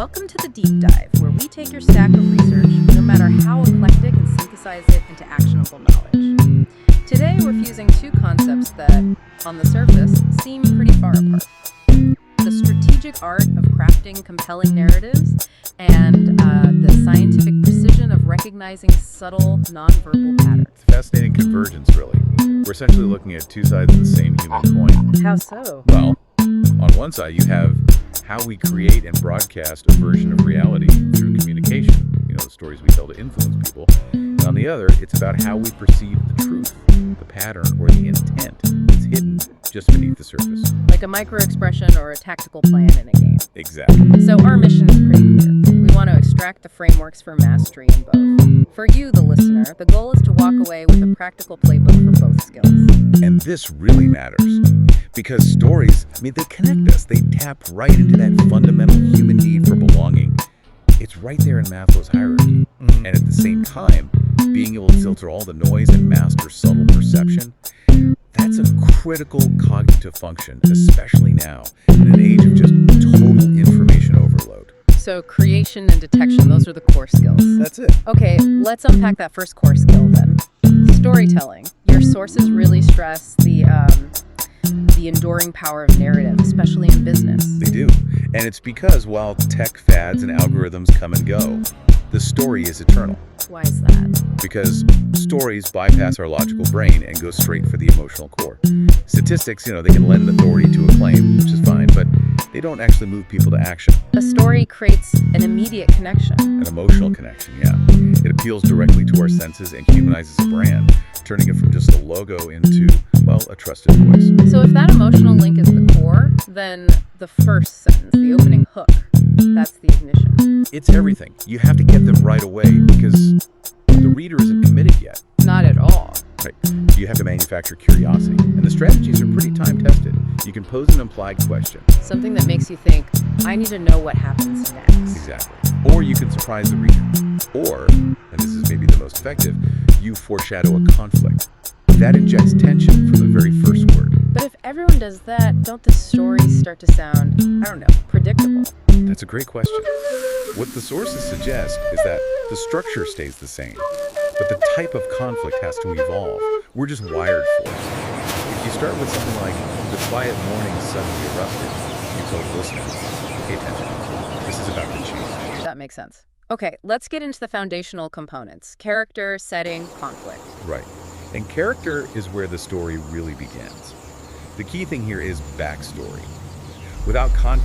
Welcome to the Deep Dive, where we take your stack of research, no matter how eclectic, and synthesize it into actionable knowledge. Today, we're fusing two concepts that, on the surface, seem pretty far apart. The strategic art of crafting compelling narratives and the scientific precision of recognizing subtle, nonverbal patterns. It's a fascinating convergence, really. We're essentially looking at two sides of the same human coin. How so? Well, on one side, you have how we create and broadcast a version of reality through communication, the stories we tell to influence people. And on the other, it's about how we perceive the truth, the pattern, or the intent that's hidden just beneath the surface. Like a micro-expression or a tactical plan in a game. Exactly. So our mission is pretty clear. We want to extract the frameworks for mastery in both. For you, the listener, the goal is to walk away with a practical playbook for both skills. And this really matters. Because stories, they connect us. They tap right into that fundamental human need for belonging. It's right there in Maslow's hierarchy. And at the same time, being able to filter all the noise and master subtle perception, that's a critical cognitive function, especially now, in an age of just total information overload. So creation and detection, those are the core skills. That's it. Okay, let's unpack that first core skill then. Storytelling. Your sources really stress the enduring power of narrative, especially in business. They do. And it's because while tech fads and algorithms come and go, the story is eternal. Why is that? Because stories bypass our logical brain and go straight for the emotional core. Statistics, they can lend authority to a claim, which is fine, but they don't actually move people to action. A story creates an immediate connection. An emotional connection, yeah. It appeals directly to our senses and humanizes a brand, turning it from just a logo into, a trusted voice. So if that emotional link is the core, then the first sentence, the opening hook, that's the ignition. It's everything. You have to get them right away because the reader isn't committed yet. Not at all. Right. You have to manufacture curiosity. And the strategies are pretty time-tested. You can pose an implied question. Something that makes you think, I need to know what happens next. Exactly. Or you can surprise the reader. Or, and this is maybe the most effective, you foreshadow a conflict. That injects tension from the very first word. But if everyone does that, don't the stories start to sound, predictable? That's a great question. What the sources suggest is that the structure stays the same, but the type of conflict has to evolve. We're just wired for it. If you start with something like, the quiet morning suddenly erupted, you told listeners, pay attention. This is about to change. That makes sense. Okay, let's get into the foundational components. Character, setting, conflict. Right. And character is where the story really begins. The key thing here is backstory. Without context,